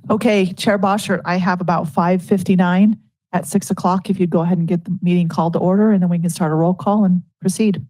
Okay, Chair Boschert, I have about 5:59 at 6 o'clock. If you'd go ahead and get the meeting called to order, and then we can start a roll call and proceed.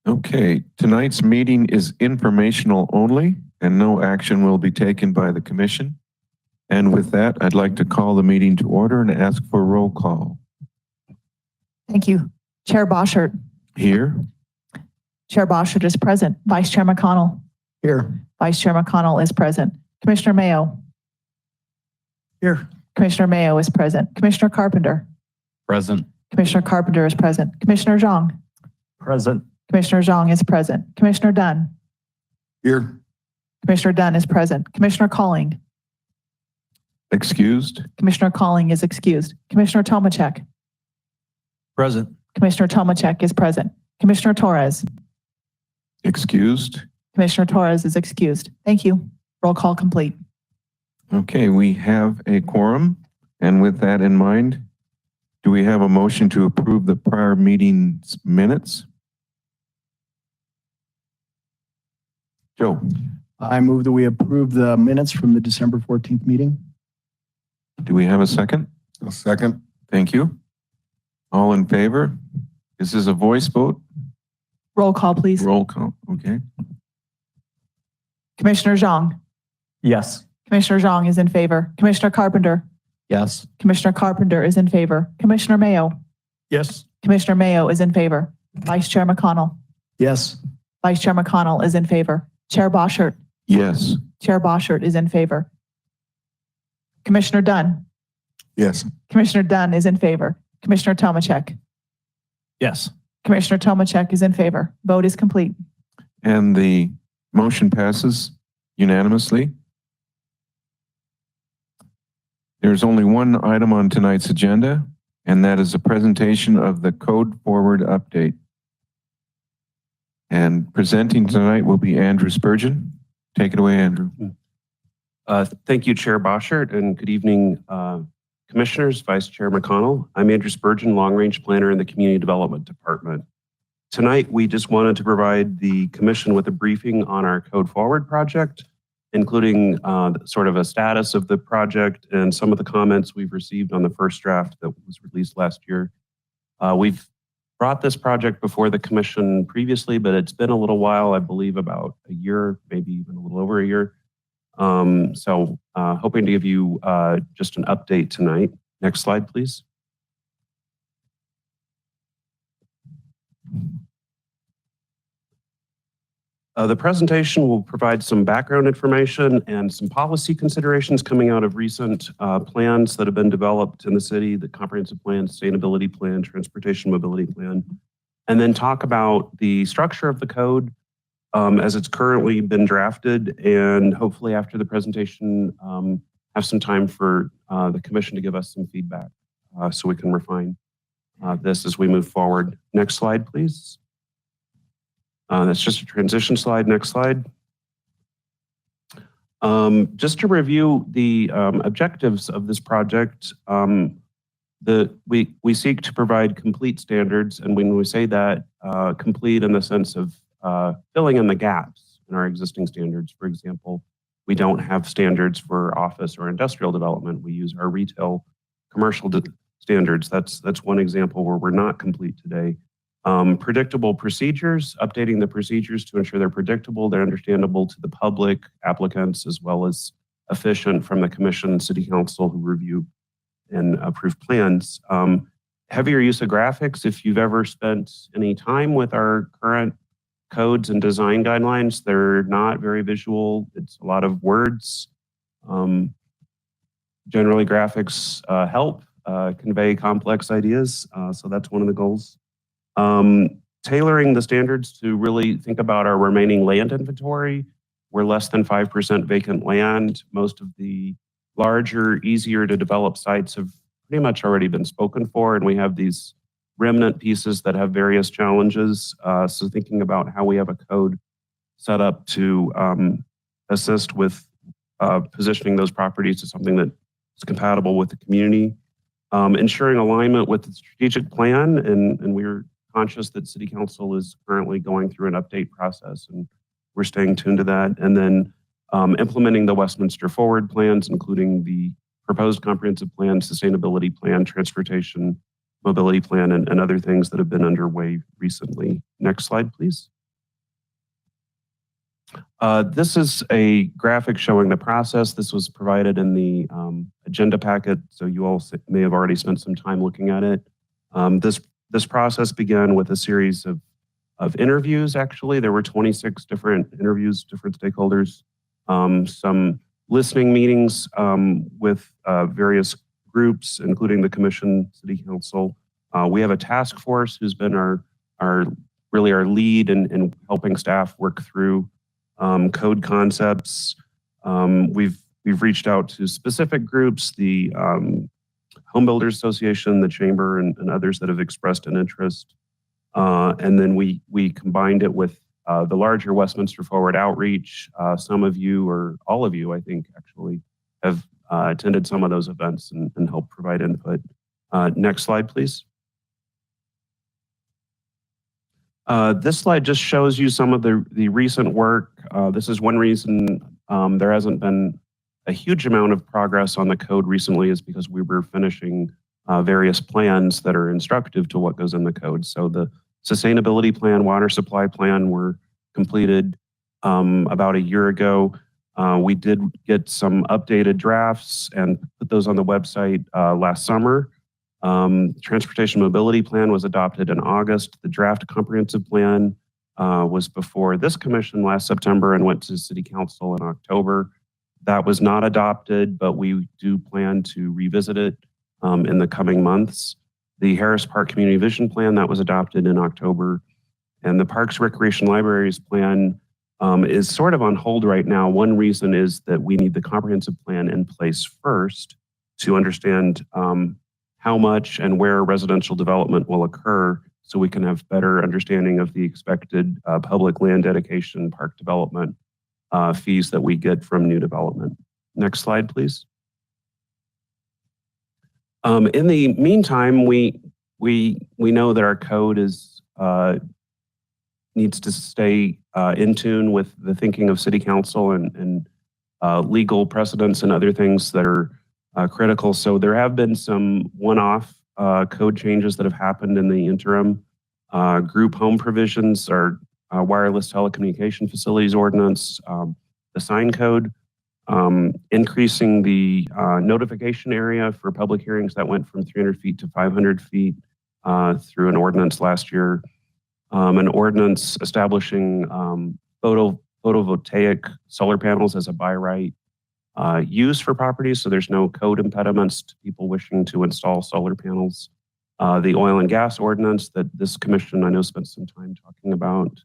Okay, tonight's meeting is informational only and no action will be taken by the commission. And with that, I'd like to call the meeting to order and ask for a roll call. Thank you. Chair Boschert. Here. Chair Boschert is present. Vice Chair McConnell. Here. Vice Chair McConnell is present. Commissioner Mayo. Here. Commissioner Mayo is present. Commissioner Carpenter. Present. Commissioner Carpenter is present. Commissioner Zhang. Present. Commissioner Zhang is present. Commissioner Dunn. Here. Commissioner Dunn is present. Commissioner Calling. Excused. Commissioner Calling is excused. Commissioner Tomacek. Present. Commissioner Tomacek is present. Commissioner Torres. Excused. Commissioner Torres is excused. Thank you. Roll call complete. Okay, we have a quorum. And with that in mind, do we have a motion to approve the prior meeting's minutes? Joe. I move that we approve the minutes from the December 14th meeting. Do we have a second? A second. Thank you. All in favor? This is a voice vote. Roll call, please. Roll call. Okay. Commissioner Zhang. Yes. Commissioner Zhang is in favor. Commissioner Carpenter. Yes. Commissioner Carpenter is in favor. Commissioner Mayo. Yes. Commissioner Mayo is in favor. Vice Chair McConnell. Yes. Vice Chair McConnell is in favor. Chair Boschert. Yes. Chair Boschert is in favor. Commissioner Dunn. Yes. Commissioner Dunn is in favor. Commissioner Tomacek. Yes. Commissioner Tomacek is in favor. Vote is complete. And the motion passes unanimously. There's only one item on tonight's agenda, and that is a presentation of the Code Forward update. And presenting tonight will be Andrew Spurgeon. Take it away, Andrew. Thank you, Chair Boschert, and good evening, Commissioners, Vice Chair McConnell. I'm Andrew Spurgeon, Long Range Planner in the Community Development Department. Tonight, we just wanted to provide the Commission with a briefing on our Code Forward project, including sort of a status of the project and some of the comments we've received on the first draft that was released last year. We've brought this project before the Commission previously, but it's been a little while, I believe about a year, maybe even a little over a year. So hoping to give you just an update tonight. Next slide, please. The presentation will provide some background information and some policy considerations coming out of recent plans that have been developed in the city, the comprehensive plan, sustainability plan, transportation mobility plan, and then talk about the structure of the code as it's currently been drafted, and hopefully after the presentation have some time for the Commission to give us some feedback so we can refine this as we move forward. Next slide, please. That's just a transition slide. Next slide. Just to review the objectives of this project, we seek to provide complete standards, and when we say that, complete in the sense of filling in the gaps in our existing standards. For example, we don't have standards for office or industrial development. We use our retail commercial standards. That's one example where we're not complete today. Predictable procedures, updating the procedures to ensure they're predictable, they're understandable to the public, applicants, as well as efficient from the Commission and City Council who review and approve plans. Heavier use of graphics. If you've ever spent any time with our current codes and design guidelines. They're not very visual. It's a lot of words. Generally, graphics help convey complex ideas. So that's one of the goals. Tailoring the standards to really think about our remaining land inventory. We're less than 5% vacant land. Most of the larger, easier to develop sites have pretty much already been spoken for, and we have these remnant pieces that have various challenges. So thinking about how we have a code set up to assist with positioning those properties to something that is compatible with the community. Ensuring alignment with the strategic plan, and we're conscious that City Council is currently going through an update process, and we're staying tuned to that. And then implementing the Westminster forward plans, including the proposed comprehensive plan, sustainability plan, transportation, mobility plan, and other things that have been underway recently. Next slide, please. This is a graphic showing the process. This was provided in the agenda packet, so you all may have already spent some time looking at it. This process began with a series of interviews, actually. There were 26 different interviews, different stakeholders, some listening meetings with various groups, including the Commission, City Council. We have a task force who's been our lead in helping staff work through code concepts. We've reached out to specific groups, the Home Builders Association, the Chamber, and others that have expressed an interest. And then we combined it with the larger Westminster Forward outreach. Some of you, or all of you, I think, actually, have attended some of those events and helped provide input. Next slide, please. This slide just shows you some of the recent work. This is one reason there hasn't been a huge amount of progress on the code recently, is because we were finishing various plans that are instructive to what goes in the code. So the sustainability plan, water supply plan were completed about a year ago. We did get some updated drafts and put those on the website last summer. Transportation mobility plan was adopted in August. The draft comprehensive plan was before this commission last September and went to City Council in October. That was not adopted, but we do plan to revisit it in the coming months. The Harris Park Community Vision Plan, that was adopted in October. And the Parks, Recreation, Libraries Plan is sort of on hold right now. One reason is that we need the comprehensive plan in place first to understand how much and where residential development will occur, so we can have better understanding of the expected public land dedication, park development fees that we get from new development. Next slide, please. In the meantime, we know that our code needs to stay in tune with the thinking of City Council and legal precedents and other things that are critical. So there have been some one-off code changes that have happened in the interim. Group home provisions, our wireless telecommunication facilities ordinance, the sign code, increasing the notification area for public hearings that went from 300 feet to 500 feet through an ordinance last year. An ordinance establishing photovoltaic solar panels as a by right use for properties, so there's no code impediments to people wishing to install solar panels. The oil and gas ordinance that this commission, I know, spent some time talking about.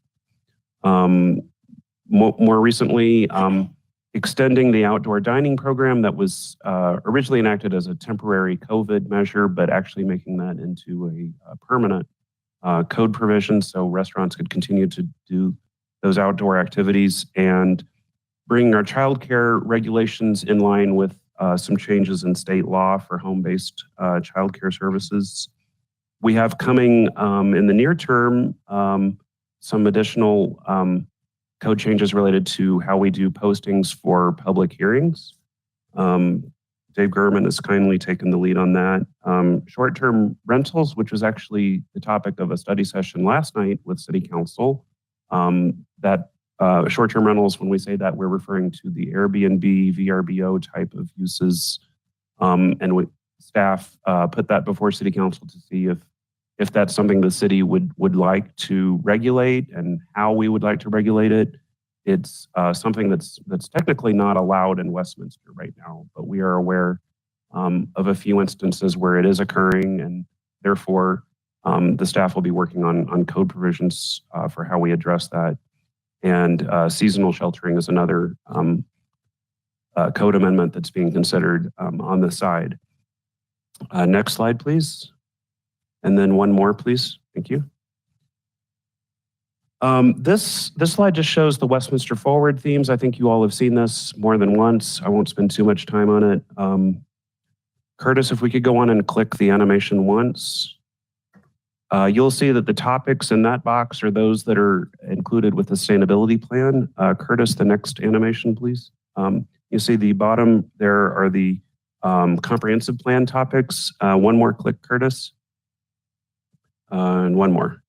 More recently, extending the outdoor dining program that was originally enacted as a temporary COVID measure, but actually making that into a permanent code provision, so restaurants could continue to do those outdoor activities, and bringing our childcare regulations in line with some changes in state law for home-based childcare services. We have coming in the near term some additional code changes related to how we do postings for public hearings. Dave Gurman has kindly taken the lead on that. Short-term rentals, which was actually the topic of a study session last night with City Council. Short-term rentals, when we say that, we're referring to the Airbnb, VRBO type of uses. And staff put that before City Council to see if if that's something the city would like to regulate and how we would like to regulate it. It's something that's technically not allowed in Westminster right now, but we are aware of a few instances where it is occurring, and therefore the staff will be working on code provisions for how we address that. And seasonal sheltering is another code amendment that's being considered on the side. Next slide, please. And then one more, please. Thank you. This slide just shows the Westminster Forward themes. I think you all have seen this more than once. I won't spend too much time on it. Curtis, if we could go on and click the animation once. You'll see that the topics in that box are those that are included with the sustainability plan. Curtis, the next animation, please. You see the bottom there are the comprehensive plan topics. One more click, Curtis. And one more.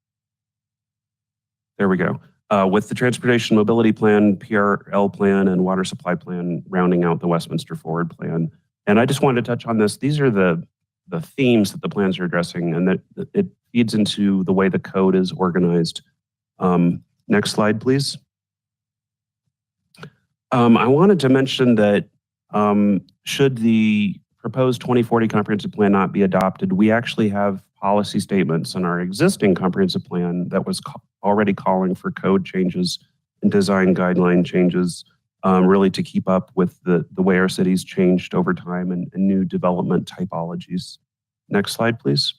There we go. With the transportation mobility plan, PRL plan, and water supply plan rounding out the Westminster Forward plan. And I just wanted to touch on this. These are the themes that the plans are addressing, and that it feeds into the way the code is organized. Next slide, please. I wanted to mention that should the proposed 2040 comprehensive plan not be adopted, we actually have policy statements in our existing comprehensive plan that was already calling for code changes and design guideline changes, really to keep up with the way our city's changed over time and new development typologies. Next slide, please.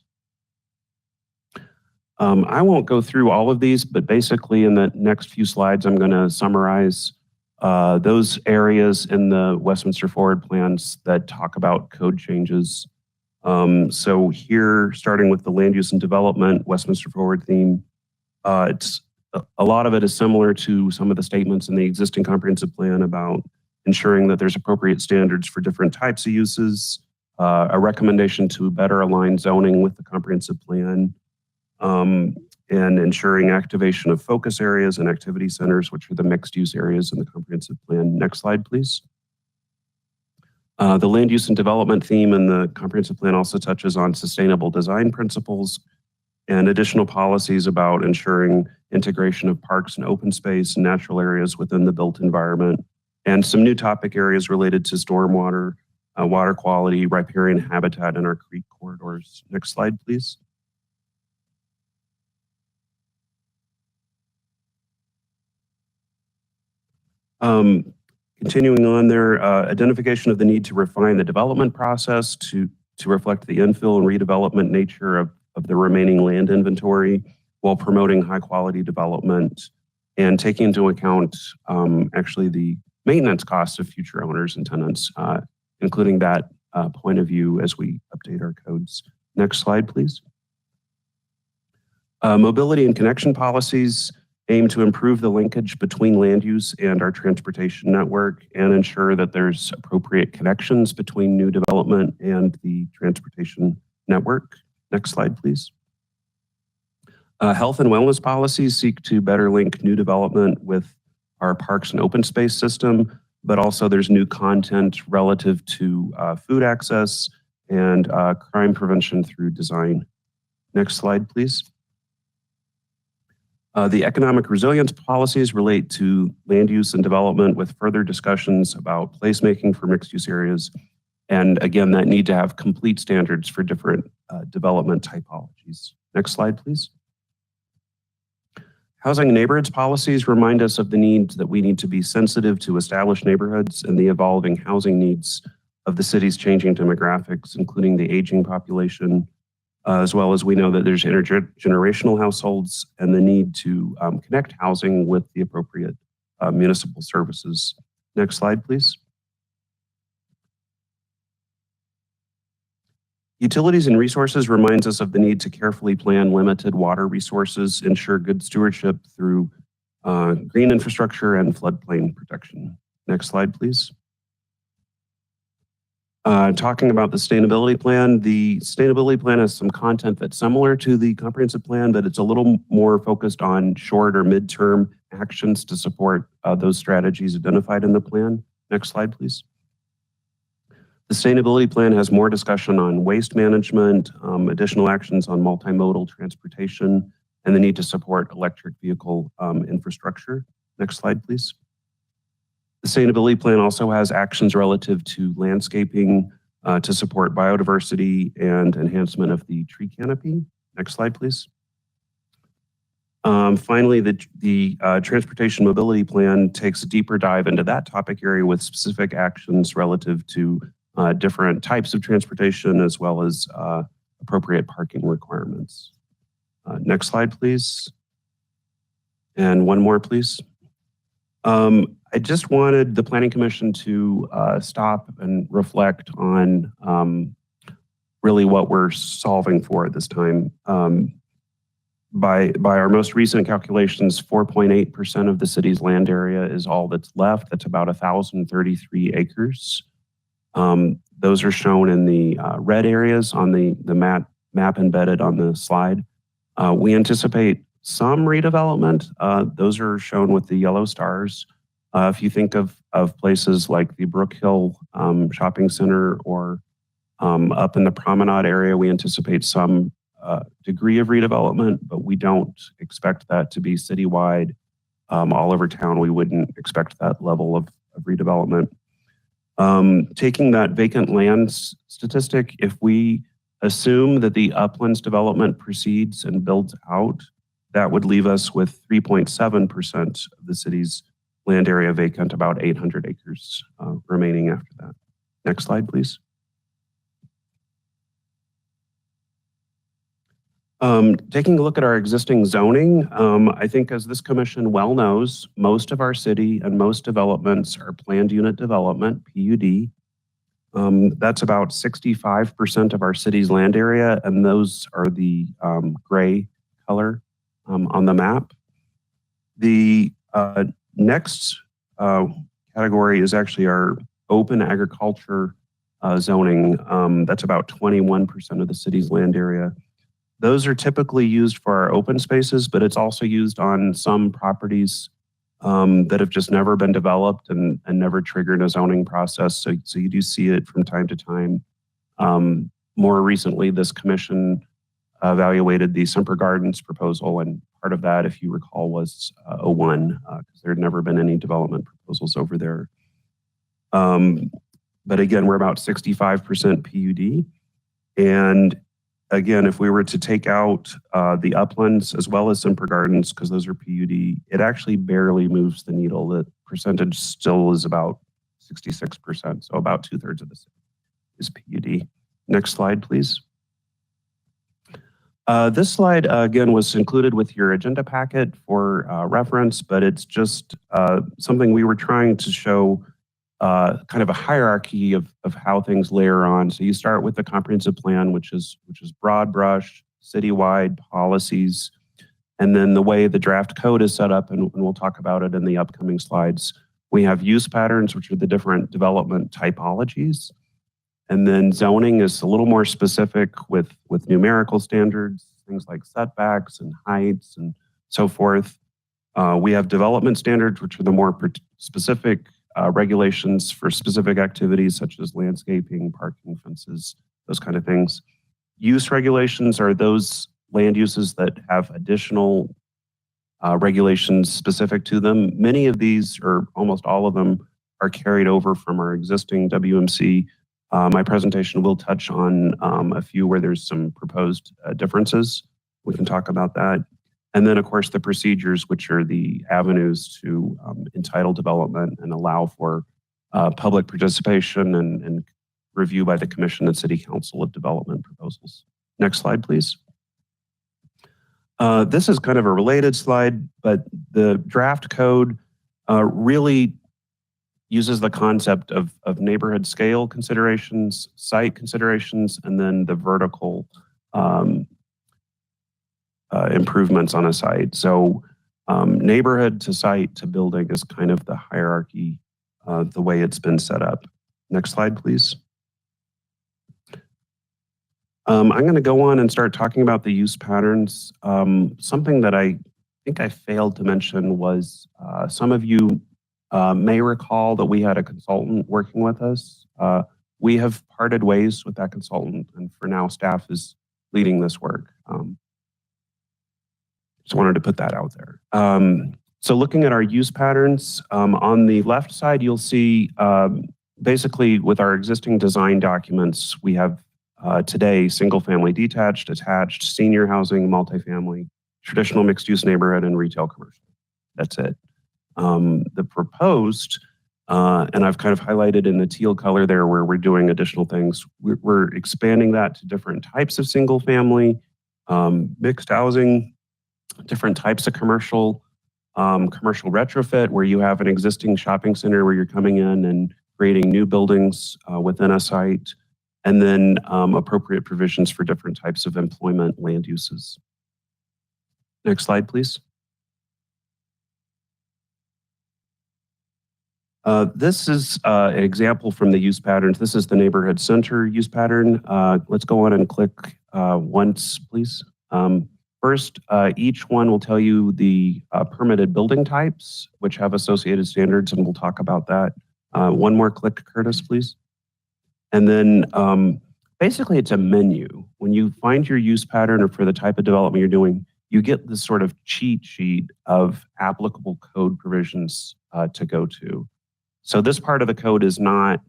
I won't go through all of these, but basically in the next few slides, I'm going to summarize those areas in the Westminster Forward plans that talk about code changes. So here, starting with the land use and development Westminster Forward theme, it's a lot of it is similar to some of the statements in the existing comprehensive plan about ensuring that there's appropriate standards for different types of uses, a recommendation to better align zoning with the comprehensive plan, and ensuring activation of focus areas and activity centers, which are the mixed use areas in the comprehensive plan. Next slide, please. The land use and development theme in the comprehensive plan also touches on sustainable design principles and additional policies about ensuring integration of parks and open space and natural areas within the built environment, and some new topic areas related to stormwater, water quality, riparian habitat in our creek corridors. Next slide, please. Continuing on there, identification of the need to refine the development process to reflect the infill and redevelopment nature of the remaining land inventory while promoting high quality development and taking into account actually the maintenance costs of future owners and tenants, including that point of view as we update our codes. Next slide, please. Mobility and connection policies aim to improve the linkage between land use and our transportation network and ensure that there's appropriate connections between new development and the transportation network. Next slide, please. Health and wellness policies seek to better link new development with our parks and open space system, but also there's new content relative to food access and crime prevention through design. Next slide, please. The economic resilience policies relate to land use and development with further discussions about placemaking for mixed use areas. And again, that need to have complete standards for different development typologies. Next slide, please. Housing and neighborhoods policies remind us of the need that we need to be sensitive to established neighborhoods and the evolving housing needs of the city's changing demographics, including the aging population, as well as we know that there's intergenerational households and the need to connect housing with the appropriate municipal services. Next slide, please. Utilities and resources reminds us of the need to carefully plan limited water resources, ensure good stewardship through green infrastructure and floodplain protection. Next slide, please. Talking about the sustainability plan has some content that's similar to the comprehensive plan, but it's a little more focused on short or midterm actions to support those strategies identified in the plan. Next slide, please. Sustainability plan has more discussion on waste management, additional actions on multimodal transportation, and the need to support electric vehicle infrastructure. Next slide, please. Sustainability plan also has actions relative to landscaping to support biodiversity and enhancement of the tree canopy. Next slide, please. Finally, the transportation mobility plan takes a deeper dive into that topic area with specific actions relative to different types of transportation as well as appropriate parking requirements. Next slide, please. And one more, please. I just wanted the Planning Commission to stop and reflect on really what we're solving for at this time. By our most recent calculations, 4.8% of the city's land area is all that's left. That's about 1,033 acres. Those are shown in the red areas on the map embedded on the slide. We anticipate some redevelopment. Those are shown with the yellow stars. If you think of places like the Brook Hill Shopping Center or up in the Promenade area, we anticipate some degree of redevelopment, but we don't expect that to be citywide. All over town, we wouldn't expect that level of redevelopment. Taking that vacant land statistic, if we assume that the Uplands development proceeds and builds out, that would leave us with 3.7% of the city's land area vacant, about 800 acres remaining after that. Next slide, please. Taking a look at our existing zoning, I think as this commission well knows, most of our city and most developments are planned unit development, PUD. That's about 65% of our city's land area, and those are the gray color on the map. The next category is actually our open agriculture zoning. That's about 21% of the city's land area. Those are typically used for our open spaces, but it's also used on some properties that have just never been developed and never triggered a zoning process. So you do see it from time to time. More recently, this commission evaluated the Semper Gardens proposal, and part of that, if you recall, was 01, because there had never been any development proposals over there. But again, we're about 65% PUD. And again, if we were to take out the Uplands as well as Semper Gardens, because those are PUD, it actually barely moves the needle. The percentage still is about 66%, so about 2/3 of the city is PUD. Next slide, please. This slide, again, was included with your agenda packet for reference, but it's just something we were trying to show kind of a hierarchy of how things layer on. So you start with the comprehensive plan, which is broad brush, citywide policies, and then the way the draft code is set up, and we'll talk about it in the upcoming slides. We have use patterns, which are the different development typologies. And then zoning is a little more specific with numerical standards, things like setbacks and heights and so forth. We have development standards, which are the more specific regulations for specific activities such as landscaping, parking, fences, those kind of things. Use regulations are those land uses that have additional regulations specific to them. Many of these, or almost all of them, are carried over from our existing WMC. My presentation will touch on a few where there's some proposed differences. We can talk about that. And then, of course, the procedures, which are the avenues to entitle development and allow for public participation and review by the Commission and City Council of development proposals. Next slide, please. This is kind of a related slide, but the draft code really uses the concept of neighborhood scale considerations, site considerations, and then the vertical improvements on a site. So neighborhood to site to building is kind of the hierarchy, the way it's been set up. Next slide, please. I'm going to go on and start talking about the use patterns. Something that I think I failed to mention was some of you may recall that we had a consultant working with us. we have parted ways with that consultant, and for now, staff is leading this work. Just wanted to put that out there. So looking at our use patterns, on the left side, you'll see basically with our existing design documents, we have today single-family detached, attached, senior housing, multifamily, traditional mixed-use neighborhood, and retail commercial. That's it. The proposed, and I've kind of highlighted in the teal color there where we're doing additional things. We're expanding that to different types of single-family, mixed housing, different types of commercial retrofit where you have an existing shopping center where you're coming in and creating new buildings within a site, and then appropriate provisions for different types of employment land uses. Next slide, please. This is an example from the use patterns. This is the neighborhood center use pattern. Let's go on and click once, please. First, each one will tell you the permitted building types, which have associated standards, and we'll talk about that. One more click, Curtis, please. And then basically it's a menu. When you find your use pattern or for the type of development you're doing, you get this sort of cheat sheet of applicable code provisions to go to. So this part of the code is not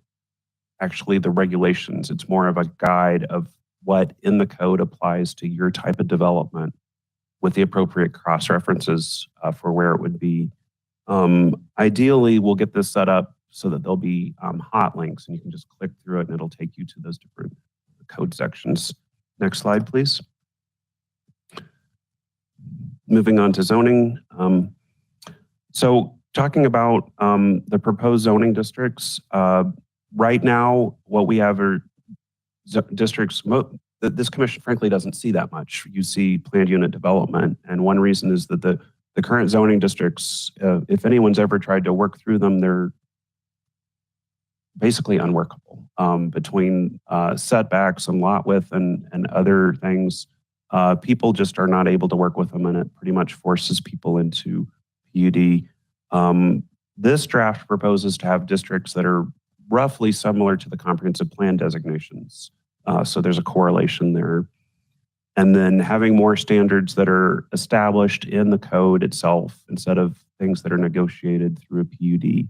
actually the regulations. It's more of a guide of what in the code applies to your type of development with the appropriate cross-references for where it would be. Ideally, we'll get this set up so that there'll be hot links and you can just click through it and it'll take you to those different code sections. Next slide, please. Moving on to zoning. So talking about the proposed zoning districts, right now, what we have are districts, this commission frankly doesn't see that much. You see planned unit development. And one reason is that the current zoning districts, if anyone's ever tried to work through them, they're basically unworkable between setbacks and lot width and other things. People just are not able to work with them, and it pretty much forces people into PUD. This draft proposes to have districts that are roughly similar to the comprehensive plan designations. So there's a correlation there. And then having more standards that are established in the code itself instead of things that are negotiated through a PUD.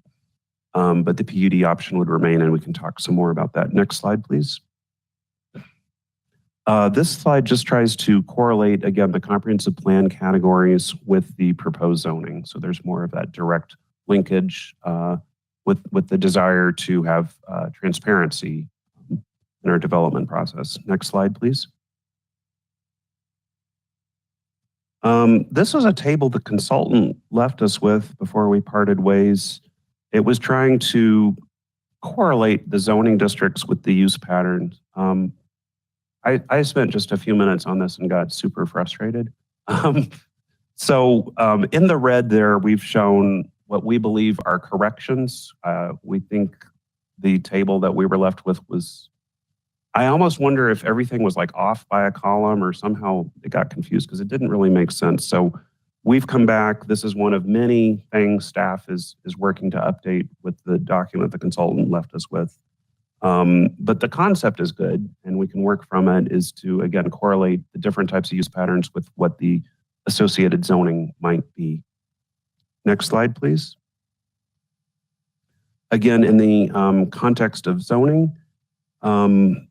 But the PUD option would remain, and we can talk some more about that. Next slide, please. This slide just tries to correlate, again, the comprehensive plan categories with the proposed zoning. So there's more of that direct linkage with the desire to have transparency in our development process. Next slide, please. This was a table the consultant left us with before we parted ways. It was trying to correlate the zoning districts with the use patterns. I spent just a few minutes on this and got super frustrated. So in the red there, we've shown what we believe are corrections. We think the table that we were left with was, I almost wonder if everything was like off by a column or somehow it got confused because it didn't really make sense. So we've come back. This is one of many things staff is working to update with the document the consultant left us with. But the concept is good, and we can work from it, is to, again, correlate the different types of use patterns with what the associated zoning might be. Next slide, please. Again, in the context of zoning, I'm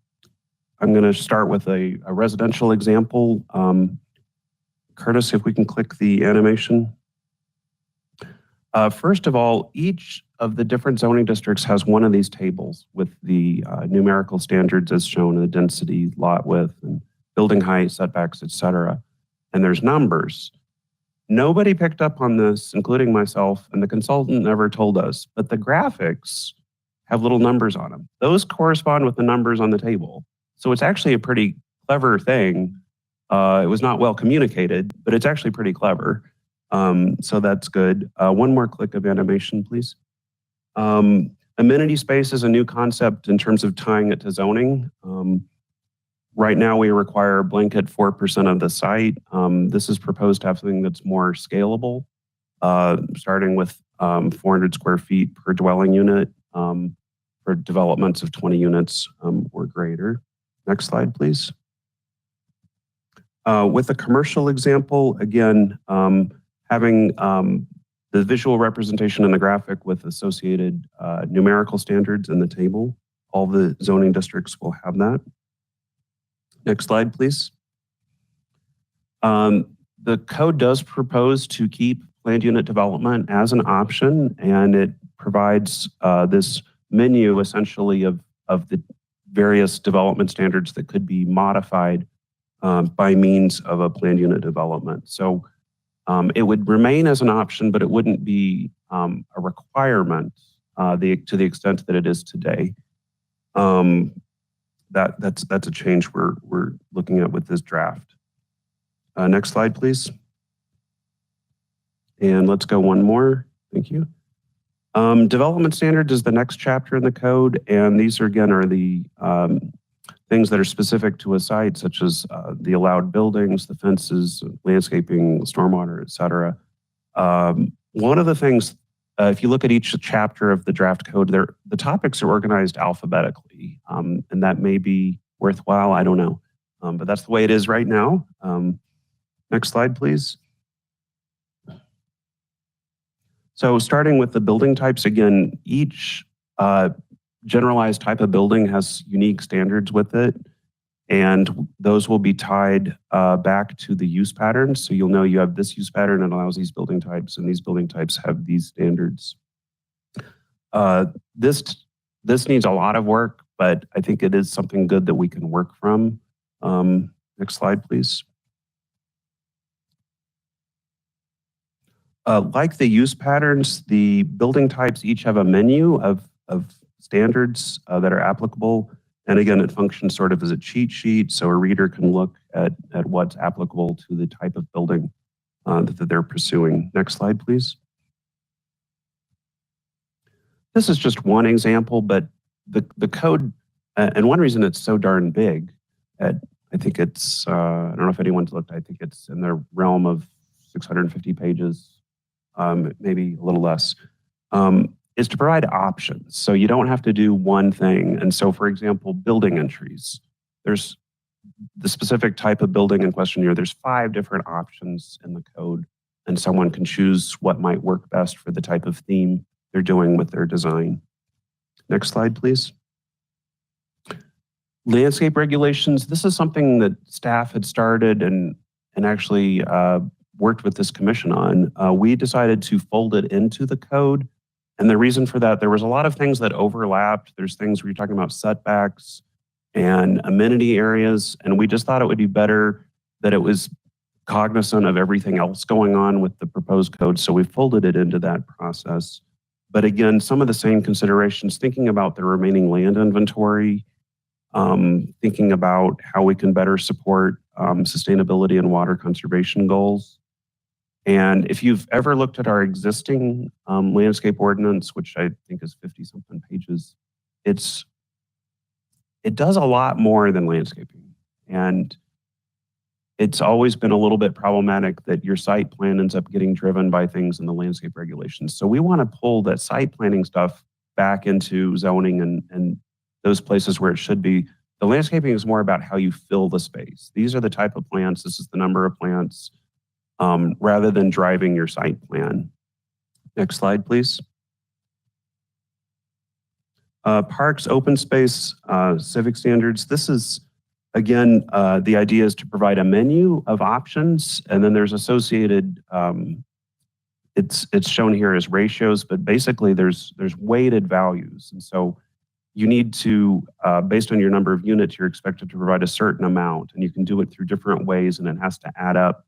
going to start with a residential example. Curtis, if we can click the animation. First of all, each of the different zoning districts has one of these tables with the numerical standards as shown, the density, lot width, and building height, setbacks, etc. And there's numbers. Nobody picked up on this, including myself, and the consultant never told us, but the graphics have little numbers on them. Those correspond with the numbers on the table. So it's actually a pretty clever thing. It was not well communicated, but it's actually pretty clever. So that's good. One more click of animation, please. Amenity space is a new concept in terms of tying it to zoning. Right now, we require a blanket 4% of the site. This is proposed to have something that's more scalable, starting with 400 square feet per dwelling unit for for developments of 20 units or greater. Next slide, please. With a commercial example, again, having the visual representation in the graphic with associated numerical standards in the table. All the zoning districts will have that. Next slide, please. The code does propose to keep planned unit development as an option, and it provides this menu essentially of the various development standards that could be modified by means of a planned unit development. So it would remain as an option, but it wouldn't be a requirement to the extent that it is today. That's a change we're looking at with this draft. Next slide, please. And let's go one more. Thank you. Development standards is the next chapter in the code, and these are the things that are specific to a site, such as the allowed buildings, the fences, landscaping, stormwater, et cetera. One of the things, if you look at each chapter of the draft code, the topics are organized alphabetically, and that may be worthwhile, I don't know. But that's the way it is right now. Next slide, please. So starting with the building types, again, each generalized type of building has unique standards with it, and those will be tied back to the use patterns. So you'll know you have this use pattern that allows these building types, and these building types have these standards. This needs a lot of work, but I think it is something good that we can work from. Next slide, please. Like the use patterns, the building types each have a menu of standards that are applicable. And again, it functions sort of as a cheat sheet, so a reader can look at what's applicable to the type of building that they're pursuing. Next slide, please. This is just one example, but the code, and one reason it's so darn big, I think it's, I don't know if anyone's looked, I think it's in the realm of 650 pages. Maybe a little less, is to provide options. So you don't have to do one thing. And so, for example, building entries, there's the specific type of building in question here. There's 5 different options in the code, and someone can choose what might work best for the type of theme they're doing with their design. Next slide, please. Landscape regulations. This is something that staff had started and actually worked with this commission on. We decided to fold it into the code. And the reason for that, there was a lot of things that overlapped. There's things where you're talking about setbacks and amenity areas. And we just thought it would be better that it was cognizant of everything else going on with the proposed code. So we folded it into that process. But again, some of the same considerations, thinking about the remaining land inventory, thinking about how we can better support sustainability and water conservation goals. And if you've ever looked at our existing landscape ordinance, which I think is 50-something pages, it does a lot more than landscaping. And it's always been a little bit problematic that your site plan ends up getting driven by things in the landscape regulations. So we want to pull that site planning stuff back into zoning and those places where it should be. The landscaping is more about how you fill the space. These are the type of plants. This is the number of plants. Rather than driving your site plan. Next slide, please. Parks, open space, civic standards. This is, again, the idea is to provide a menu of options, and then there's associated, it's shown here as ratios, but basically there's weighted values. And so you need to, based on your number of units, you're expected to provide a certain amount, and you can do it through different ways, and it has to add up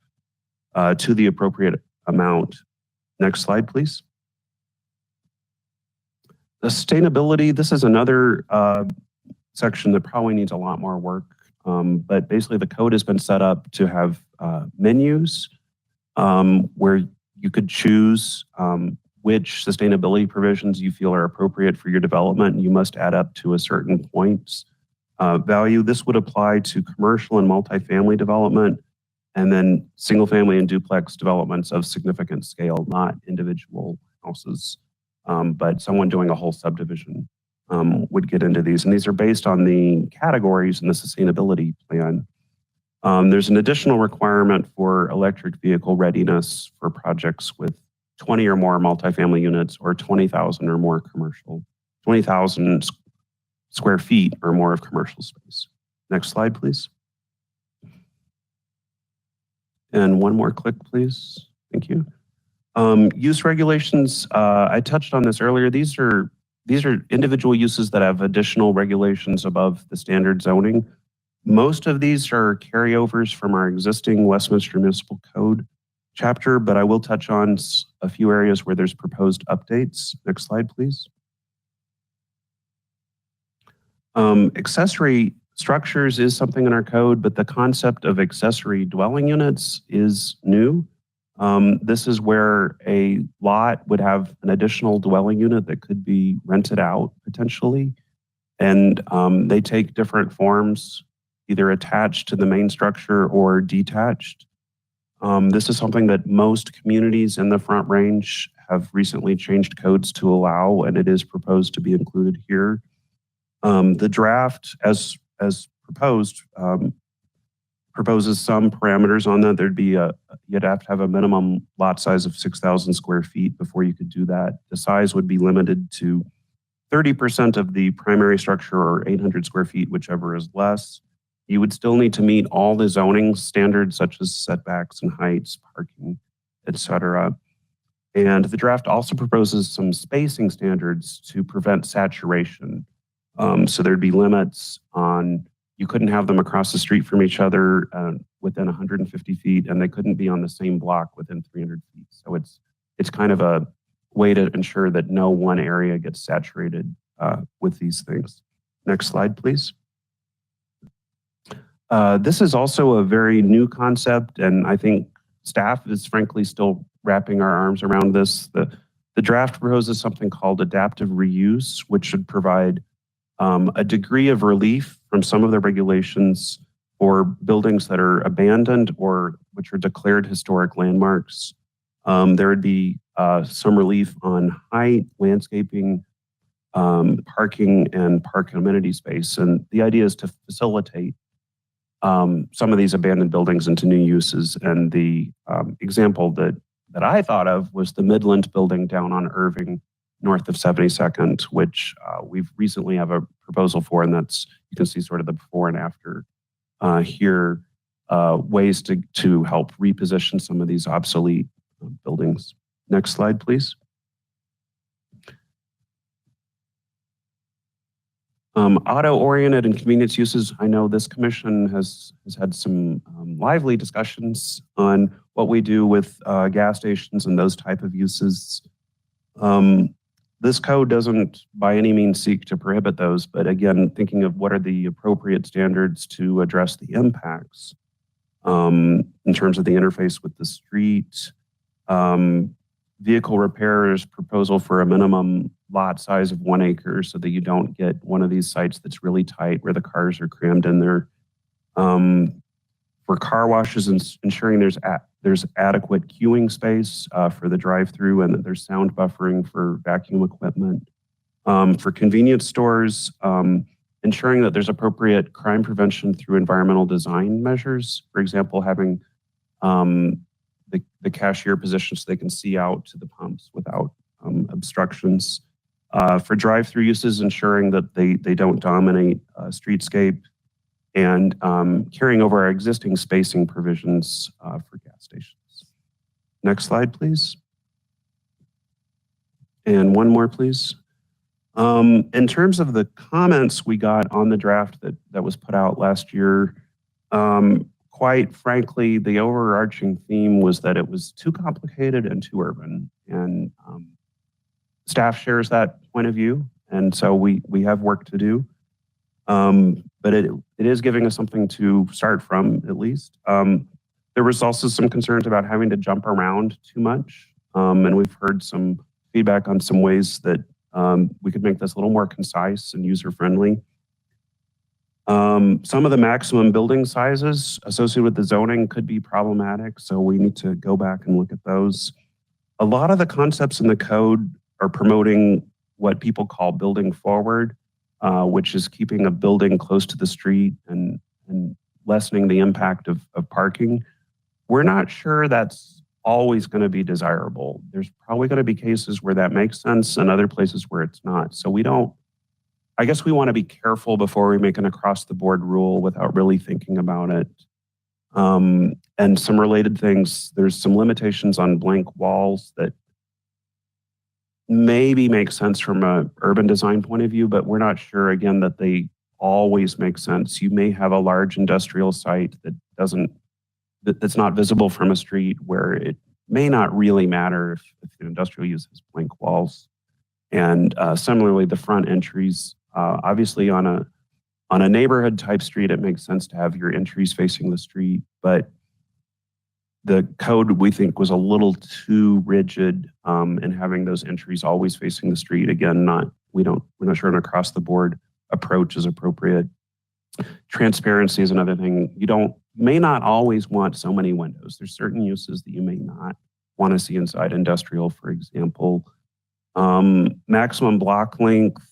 to the appropriate amount. Next slide, please. The sustainability, this is another section that probably needs a lot more work, but basically the code has been set up to have menus where you could choose which sustainability provisions you feel are appropriate for your development, and you must add up to a certain points value. This would apply to commercial and multifamily development, and then single family and duplex developments of significant scale, not individual houses, but someone doing a whole subdivision. would get into these. And these are based on the categories in the sustainability plan. There's an additional requirement for electric vehicle readiness for projects with 20 or more multifamily units or 20,000 or more commercial, 20,000 square feet or more of commercial space. Next slide, please. And one more click, please. Thank you. Use regulations, I touched on this earlier. These are individual uses that have additional regulations above the standard zoning. Most of these are carryovers from our existing Westminster Municipal Code chapter, but I will touch on a few areas where there's proposed updates. Next slide, please. Accessory structures is something in our code, but the concept of accessory dwelling units is new. This is where a lot would have an additional dwelling unit that could be rented out potentially. And they take different forms, either attached to the main structure or detached. This is something that most communities in the Front Range have recently changed codes to allow, and it is proposed to be included here. The draft, as proposed, proposes some parameters on that. There'd be you'd have to have a minimum lot size of 6,000 square feet before you could do that. The size would be limited to 30% of the primary structure or 800 square feet, whichever is less. You would still need to meet all the zoning standards such as setbacks and heights, parking, etc. And the draft also proposes some spacing standards to prevent saturation. So there'd be limits on, you couldn't have them across the street from each other within 150 feet, and they couldn't be on the same block within 300 feet. So it's kind of a way to ensure that no one area gets saturated with these things. Next slide, please. This is also a very new concept, and I think staff is frankly still wrapping our arms around this. The draft proposes something called adaptive reuse, which should provide a degree of relief from some of the regulations for buildings that are abandoned or which are declared historic landmarks. There would be some relief on height, landscaping, parking, and park amenity space. And the idea is to facilitate some of these abandoned buildings into new uses. And the example that I thought of was the Midland building down on Irving, north of 72nd, which we've recently have a proposal for, and that's, you can see sort of the before and after here, ways to help reposition some of these obsolete buildings. Next slide, please. Auto-oriented and convenience uses. I know this commission has had some lively discussions on what we do with gas stations and those type of uses. This code doesn't by any means seek to prohibit those, but again, thinking of what are the appropriate standards to address the impacts in terms of the interface with the street. Vehicle repairers proposal for a minimum lot size of 1 acre so that you don't get one of these sites that's really tight where the cars are crammed in there. For car washes, and ensuring there's adequate queuing space for the drive-through, and that there's sound buffering for vacuum equipment. For convenience stores, ensuring that there's appropriate crime prevention through environmental design measures. For example, having the cashier position so they can see out to the pumps without obstructions. For drive-through uses, ensuring that they don't dominate streetscape, and carrying over our existing spacing provisions for gas stations. Next slide, please. And one more, please. In terms of the comments we got on the draft that was put out last year, quite frankly, the overarching theme was that it was too complicated and too urban. And staff shares that point of view. And so we have work to do. But it is giving us something to start from, at least. There was also some concerns about having to jump around too much. And we've heard some feedback on some ways that we could make this a little more concise and user-friendly. Some of the maximum building sizes associated with the zoning could be problematic, so we need to go back and look at those. A lot of the concepts in the code are promoting what people call building forward, which is keeping a building close to the street and lessening the impact of parking. We're not sure that's always going to be desirable. There's probably going to be cases where that makes sense and other places where it's not. So I guess we want to be careful before we make an across the board rule without really thinking about it. And some related things, there's some limitations on blank walls that maybe make sense from an urban design point of view, but we're not sure, again, that they always make sense. You may have a large industrial site that's not visible from a street where it may not really matter if the industrial use has blank walls. And similarly, the front entries, obviously on a neighborhood type street, it makes sense to have your entries facing the street, but the code we think was a little too rigid in having those entries always facing the street. Again, we're not sure an across the board approach is appropriate. Transparency is another thing. You may not always want so many windows. There's certain uses that you may not want to see inside industrial, for example. Maximum block length,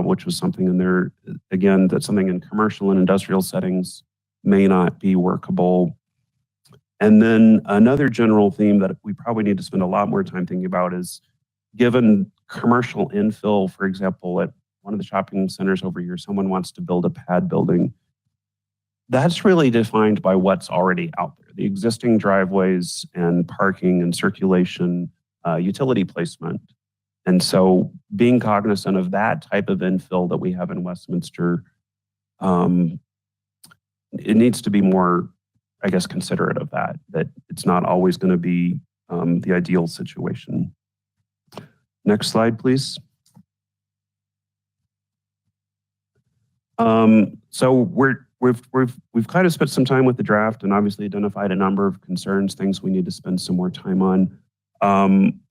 which was something in there, again, that's something in commercial and industrial settings may not be workable. And then another general theme that we probably need to spend a lot more time thinking about is, given commercial infill, for example, at one of the shopping centers over here, someone wants to build a pad building. That's really defined by what's already out there, the existing driveways and parking and circulation, utility placement. And so being cognizant of that type of infill that we have in Westminster, it needs to be more, I guess, considerate of that it's not always going to be the ideal situation. Next slide, please. So we've kind of spent some time with the draft and obviously identified a number of concerns, things we need to spend some more time on.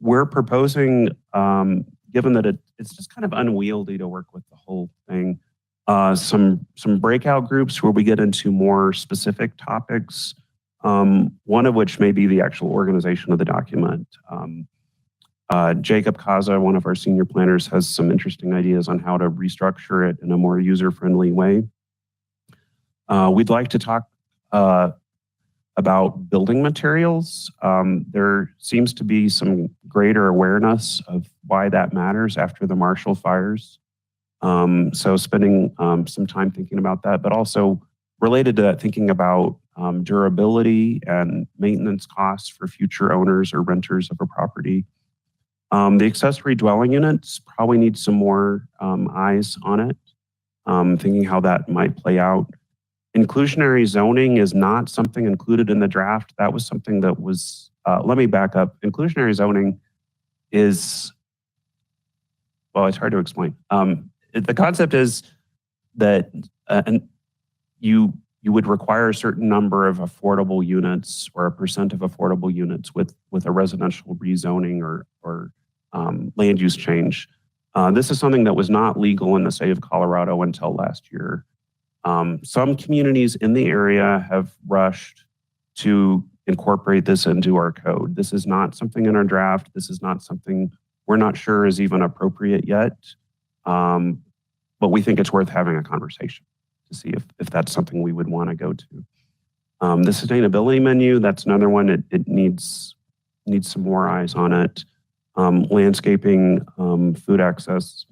We're proposing, given that it's just kind of unwieldy to work with the whole thing, some breakout groups where we get into more specific topics, one of which may be the actual organization of the document. Jacob Kaza, one of our senior planners, has some interesting ideas on how to restructure it in a more user-friendly way. We'd like to talk about building materials. There seems to be some greater awareness of why that matters after the Marshall fires. So spending some time thinking about that, but also related to that, thinking about durability and maintenance costs for future owners or renters of a property. The accessory dwelling units probably need some more eyes on it, thinking how that might play out. Inclusionary zoning is not something included in the draft. That was something that was, let me back up. Inclusionary zoning is, well, it's hard to explain. The concept is that you would require a certain number of affordable units or a percent of affordable units with a residential rezoning or land use change. This is something that was not legal in the state of Colorado until last year. Some communities in the area have rushed to incorporate this into our code. This is not something in our draft. This is not something we're not sure is even appropriate yet. But we think it's worth having a conversation to see if that's something we would want to go to. The sustainability menu, that's another one. It needs some more eyes on it. Landscaping, food access,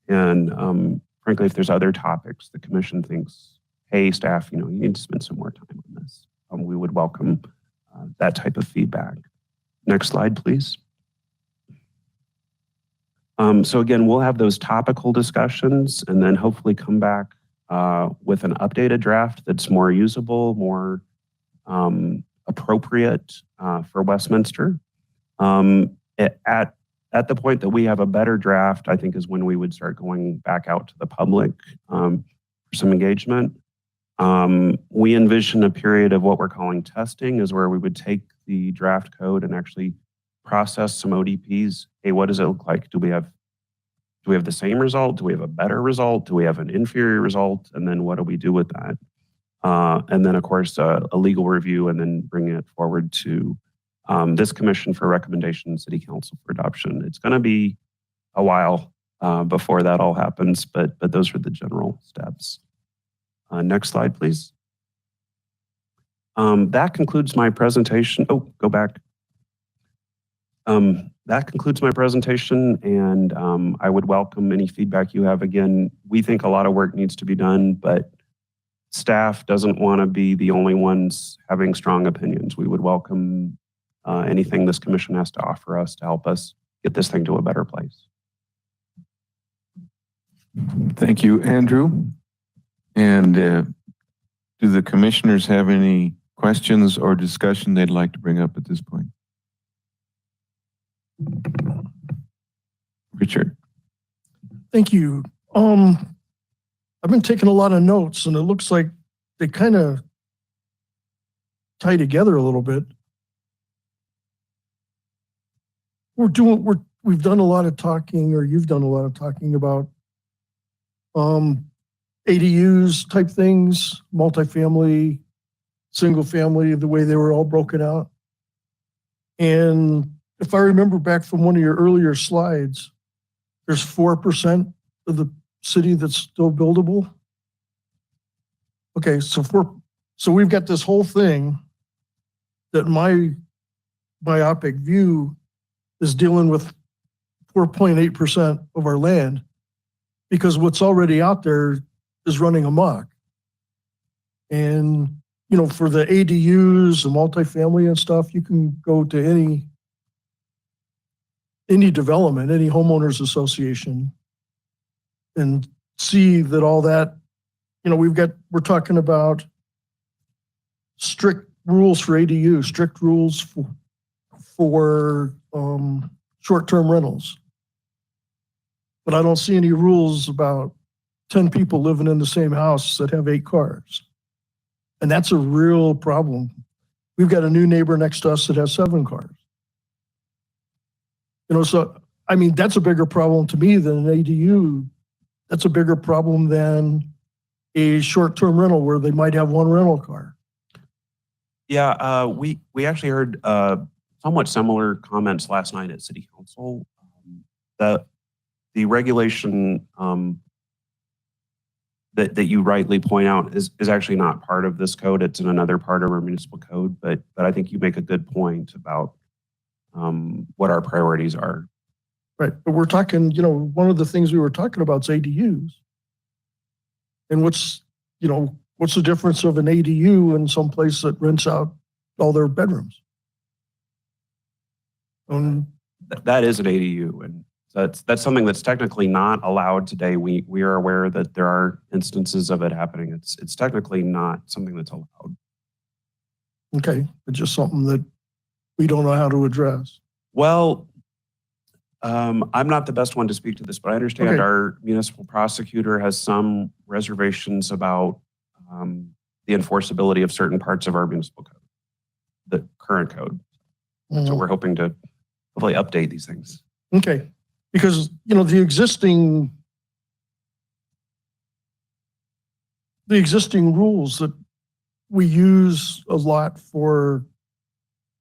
and frankly, if there's other topics the commission thinks, hey, staff, you need to spend some more time on this, we would welcome that type of feedback. Next slide, please. So again, we'll have those topical discussions and then hopefully come back with an updated draft that's more usable, more appropriate for Westminster. At the point that we have a better draft, I think is when we would start going back out to the public for some engagement. We envision a period of what we're calling testing, is where we would take the draft code and actually process some ODPs. Hey, what does it look like? Do we have the same result? Do we have a better result? Do we have an inferior result? And then what do we do with that? And then, of course, a legal review, and then bringing it forward to this commission for recommendation, city council for adoption. It's going to be a while. before that all happens, but those are the general steps. Next slide, please. That concludes my presentation. Oh, go back. That concludes my presentation, and I would welcome any feedback you have. Again, we think a lot of work needs to be done, but staff doesn't want to be the only ones having strong opinions. We would welcome anything this commission has to offer us to help us get this thing to a better place. Thank you, Andrew. And do the commissioners have any questions or discussion they'd like to bring up at this point? Richard. Thank you. I've been taking a lot of notes, and it looks like they kind of tie together a little bit. We've done a lot of talking, or you've done a lot of talking about ADUs type things, multifamily, single family, the way they were all broken out. And if I remember back from one of your earlier slides, there's 4% of the city that's still buildable. Okay, so we've got this whole thing that my myopic view is dealing with 4.8% of our land, because what's already out there is running amok. And, you know, for the ADUs, the multifamily and stuff, you can go to any development, any homeowners association, and see that all that, you know, we're talking about strict rules for ADU, strict rules for short-term rentals. But I don't see any rules about 10 people living in the same house that have 8 cars. And that's a real problem. We've got a new neighbor next to us that has 7 cars. You know, so, I mean, that's a bigger problem to me than an ADU. That's a bigger problem than a short-term rental where they might have 1 rental car. Yeah, we actually heard somewhat similar comments last night at City Council. The regulation that you rightly point out is actually not part of this code. It's in another part of our municipal code, but I think you make a good point about what our priorities are. Right, but we're talking, you know, one of the things we were talking about is ADUs. And what's the difference of an ADU and some place that rents out all their bedrooms? That is an ADU, and that's something that's technically not allowed today. We are aware that there are instances of it happening. It's technically not something that's allowed. Okay, it's just something that we don't know how to address. Well, I'm not the best one to speak to this, but I understand Okay. our municipal prosecutor has some reservations about the enforceability of certain parts of our municipal code, the current code. So we're hoping to hopefully update these things. Okay, because, you know, the existing rules that we use a lot for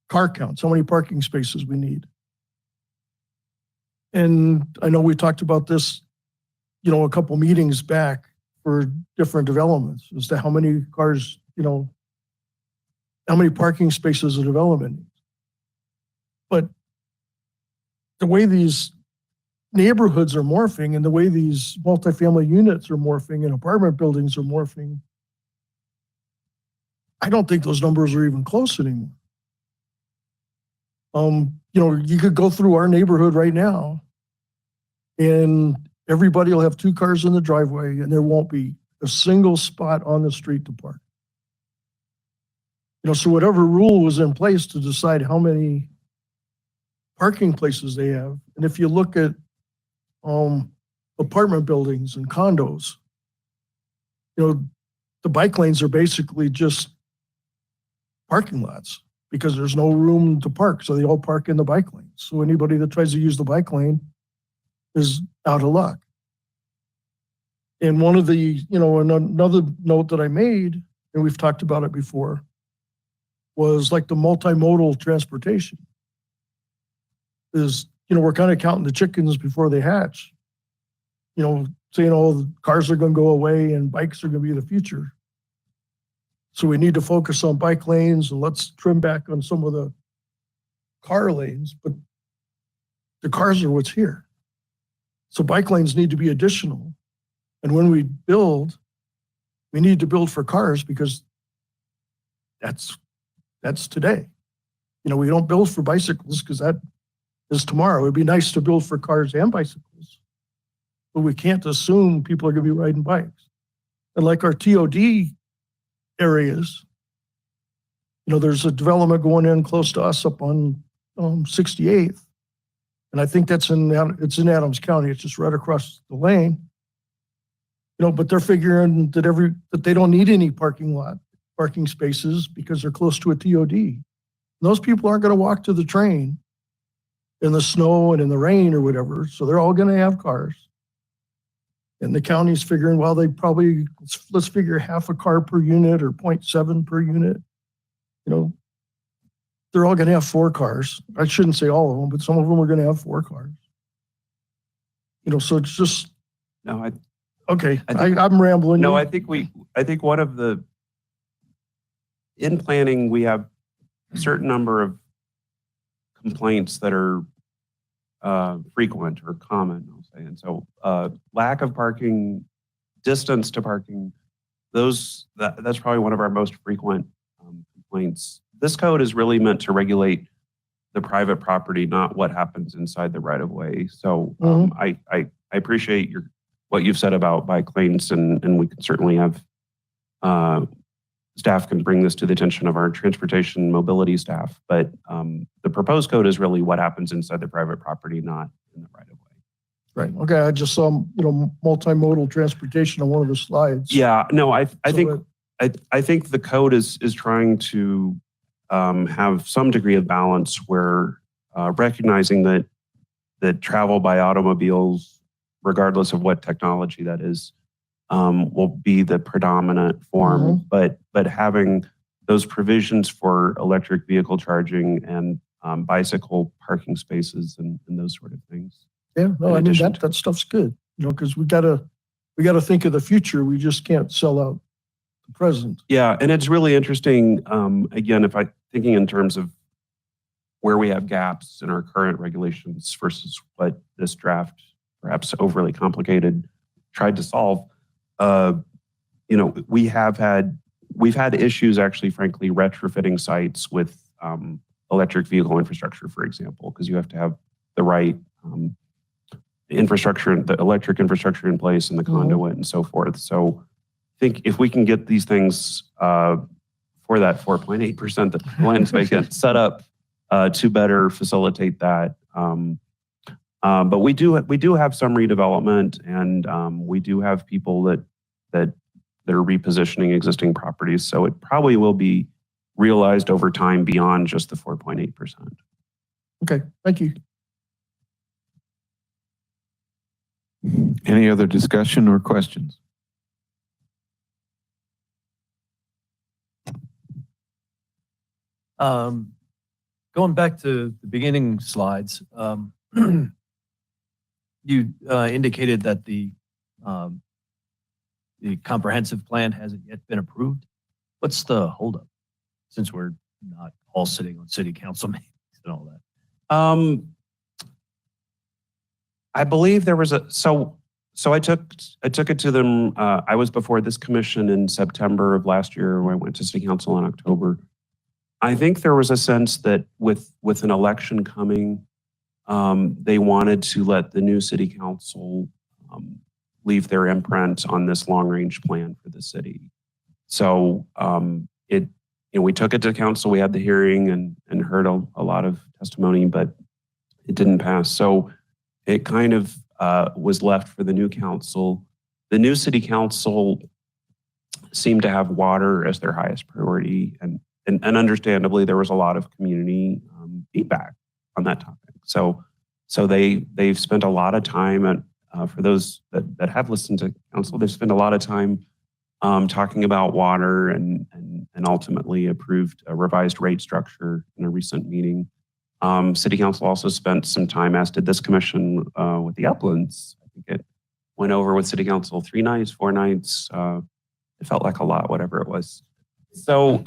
car counts, how many parking spaces we need. And I know we talked about this, you know, a couple meetings back for different developments as to how many cars, you know, how many parking spaces a development needs. But the way these neighborhoods are morphing and the way these multifamily units are morphing and apartment buildings are morphing, I don't think those numbers are even close anymore. You know, you could go through our neighborhood right now and everybody will have 2 cars in the driveway and there won't be a single spot on the street to park. You know, so whatever rule was in place to decide how many parking places they have, and if you look at apartment buildings and condos, you know, the bike lanes are basically just parking lots because there's no room to park. So they all park in the bike lanes. So anybody that tries to use the bike lane is out of luck. And one of the, you know, another note that I made, and we've talked about it before, was like the multimodal transportation. Is, you know, we're kind of counting the chickens before they hatch. saying, oh, the cars are going to go away and bikes are going to be the future. So we need to focus on bike lanes and let's trim back on some of the car lanes, but the cars are what's here. So bike lanes need to be additional. And when we build, we need to build for cars because that's today. We don't build for bicycles because that is tomorrow. It'd be nice to build for cars and bicycles, but we can't assume people are going to be riding bikes. And like our TOD areas, there's a development going in close to us up on 68th. And I think it's in Adams County. It's just right across the lane. But they're figuring that they don't need any parking spaces because they're close to a TOD. And those people aren't going to walk to the train in the snow and in the rain or whatever. So they're all going to have cars. And the county's figuring, well, they probably, let's figure half a car per unit or 0.7 per unit. They're all going to have 4 cars. I shouldn't say all of them, but some of them are going to have 4 cars. So it's just. No, I'm rambling. No, I think one of in planning, we have a certain number of complaints that are frequent or common, I'll say. And so lack of parking, distance to parking, that's probably one of our most frequent complaints. This code is really meant to the private property, not what happens inside the right of way. So I appreciate what you've said about bike lanes, and we can certainly have staff can bring this to the attention of our transportation mobility staff. But the proposed code is really what happens inside the private property, not in the right of way. Right. Okay. I just saw multimodal transportation on one of the slides. Yeah. No. I think the code is trying to have some degree of balance where recognizing that travel by automobiles, regardless of what technology that is, will be the predominant form, but having those provisions for electric vehicle charging and bicycle parking spaces and those sort of things. Yeah, no, I mean that stuff's good, because we gotta think of the future. We just can't sell out the present. Yeah, and it's really interesting. Again, if thinking in terms of where we have gaps in our current regulations versus what this draft, perhaps overly complicated, tried to solve. We've had issues actually, frankly, retrofitting sites with electric vehicle infrastructure, for example, because you have to have the right infrastructure, the electric infrastructure in place and the conduit and so forth. So I think if we can get these things for that 4.8% that the land's vacant set up to better facilitate that. But we do have some redevelopment, and we do have people that are repositioning existing properties. So it probably will be realized over time beyond just the 4.8%. Okay, thank you. Any other discussion or questions? Going back to the beginning slides, you indicated that the comprehensive plan hasn't yet been approved. What's the holdup, since we're not all sitting on city council meetings and all that? I believe there was so I took it to them. I was before this commission in September of last year, when I went to city council in October. I think there was a sense that with an election coming, they wanted to let the new city council leave their imprint on this long-range plan for the city. So we took it to council. We had the hearing and heard a lot of testimony, but it didn't pass. So it kind of was left for the new council. The new city council seemed to have water as their highest priority, and understandably, there was a lot of community feedback on that topic. So they've spent a lot of time, and for those that have listened to council, they've spent a lot of time talking about water and ultimately approved a revised rate structure in a recent meeting. City council also spent some time, as did this commission, with the uplands. I think at went over with city council 3 nights, 4 nights. It felt like a lot, whatever it was. So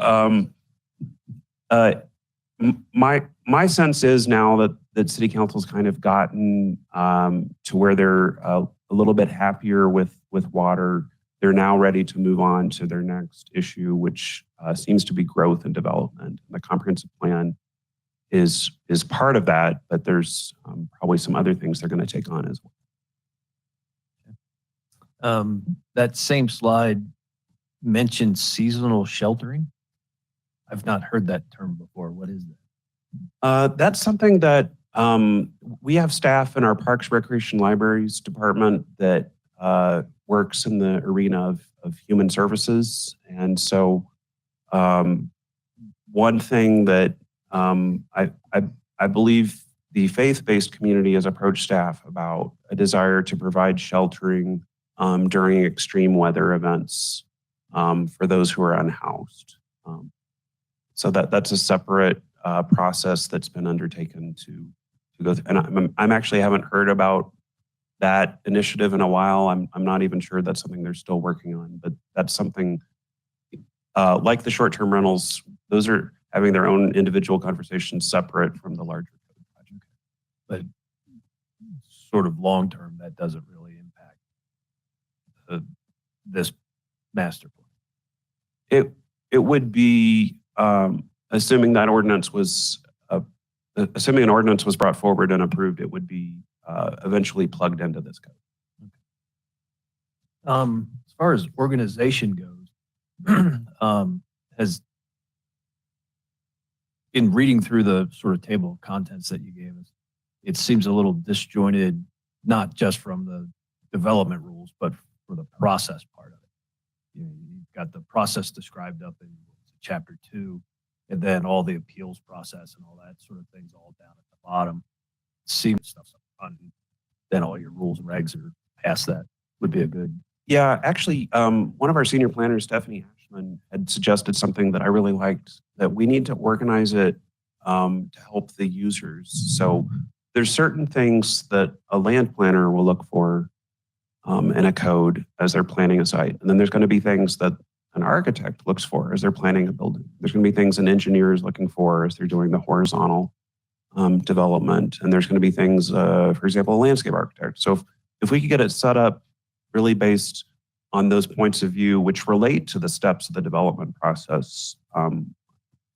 my sense is now that city council's kind of gotten to where they're a little bit happier with water. They're now ready to move on to their next issue, which seems to be growth and development. And the comprehensive plan is part of that, but there's probably some other things they're going to take on as well. That same slide mentioned seasonal sheltering. I've not heard that term before. What is that? That's something that we have staff in our Parks, Recreation, Libraries department that works in the arena of human services. And so one thing that I believe the faith-based community has approached staff about a desire to provide sheltering during extreme weather events for those who are unhoused. So that's a separate process that's been undertaken to go through. And I'm actually haven't heard about that initiative in a while. I'm not even sure that's something they're still working on, but that's something like the short-term rentals, those are having their own individual conversations separate from the larger code project. But sort of long-term, that doesn't really impact this master plan. It would be assuming that ordinance was assuming an ordinance was brought forward and approved, it would be eventually plugged into this code. As far as organization goes, has in reading through the sort of table of contents that you gave us, it seems a little disjointed, not just from the development rules, but for the process part of it. You've got the process described up in chapter 2, and then all the appeals process and all that sort of things all down at the bottom. Seems stuff on, then all your rules and regs are past that. Would be a good. Yeah, actually, one of our senior planners, Stephanie Ashman, had suggested something that I really liked, that we need to organize it to help the users. So there's certain things that a land planner will look for in a code as they're planning a site. And then there's going to be things that an architect looks for as they're planning a building. There's going to be things an engineer is looking for as they're doing the horizontal development. And there's going to be things, for example, a landscape architect. So if we could get it set up really based on those points of view, which relate to the steps of the development process,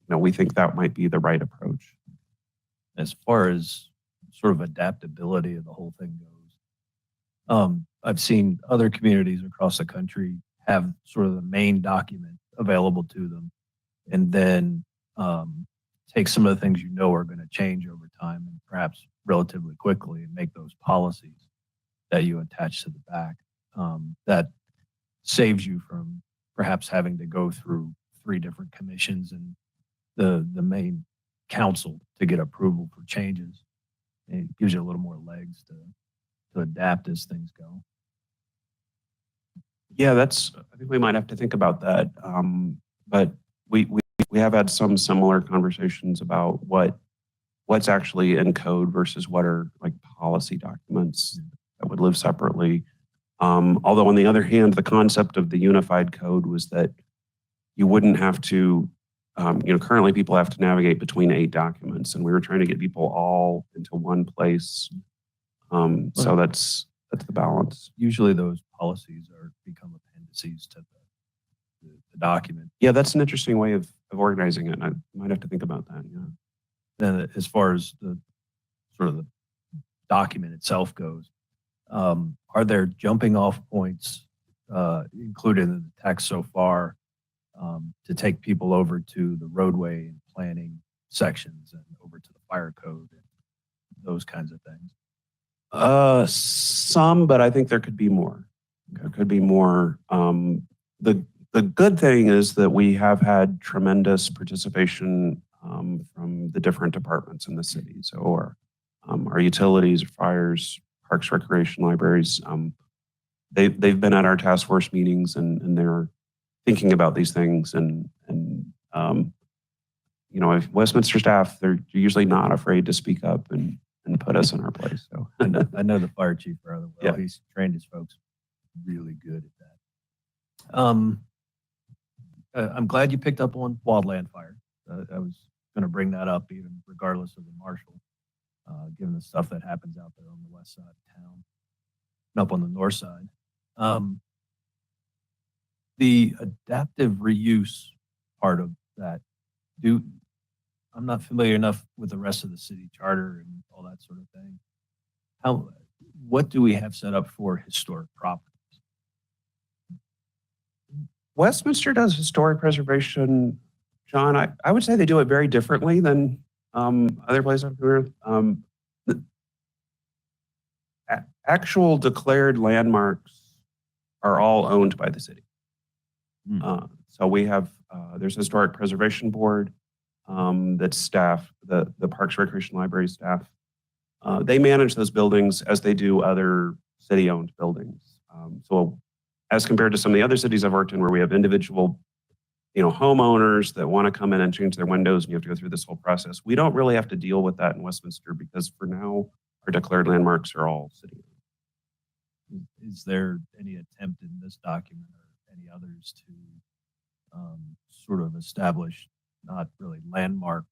we think that might be the right approach. As far as sort of adaptability of the whole thing goes, I've seen other communities across the country have sort of the main document available to them, and then take some of the things are going to change over time and perhaps relatively quickly, and make those policies that you attach to the back. That saves you from perhaps having to go through 3 different commissions and the main council to get approval for changes. And it gives you a little more legs to adapt as things go. Yeah, I think we might have to think about that. But we have had some similar conversations about what's actually in code versus what are like policy documents that would live separately. Although on the other hand, the concept of the unified code was that you wouldn't have to, currently people have to navigate between 8 documents, and we were trying to get people all into one place. So that's the balance. Usually those policies become appendices to the document. Yeah, that's an interesting way of organizing it. And I might have to think about that. Yeah. Then as far as the sort of the document itself goes, are there jumping off points included in the text so far to take people over to the roadway and planning sections and over to the fire code and those kinds of things? Some, but I think there could be more. There could be more. The good thing is that we have had tremendous participation from the different departments in the city. So our utilities, fires, parks, recreation, libraries, they've been at our task force meetings and they're thinking about these things. And if Westminster staff, they're usually not afraid to speak up and put us in our place. So I know the fire chief rather well. Yeah. He's trained his folks. really good at that. I'm glad you picked up on wildland fire. I was going to bring that up even regardless of the marshal, given the stuff that happens out there on the west side of town and up on the north side. The adaptive reuse part of that, I'm not familiar enough with the rest of the city charter and all that sort of thing. What do we have set up for historic properties? Westminster does historic preservation, John. I would say they do it very differently than other places I'm familiar with. The actual declared landmarks are all owned by the city. So we have, there's a historic preservation board that's staff, the Parks Recreation Library staff. They manage those buildings as they do other city-owned buildings. So as compared to some of the other cities I've worked in where we have individual, homeowners that want to come in and change their windows and you have to go through this whole process. We don't really have to deal with that in Westminster because for now, our declared landmarks are all city. Is there any attempt in this document or any others to sort of establish not really landmark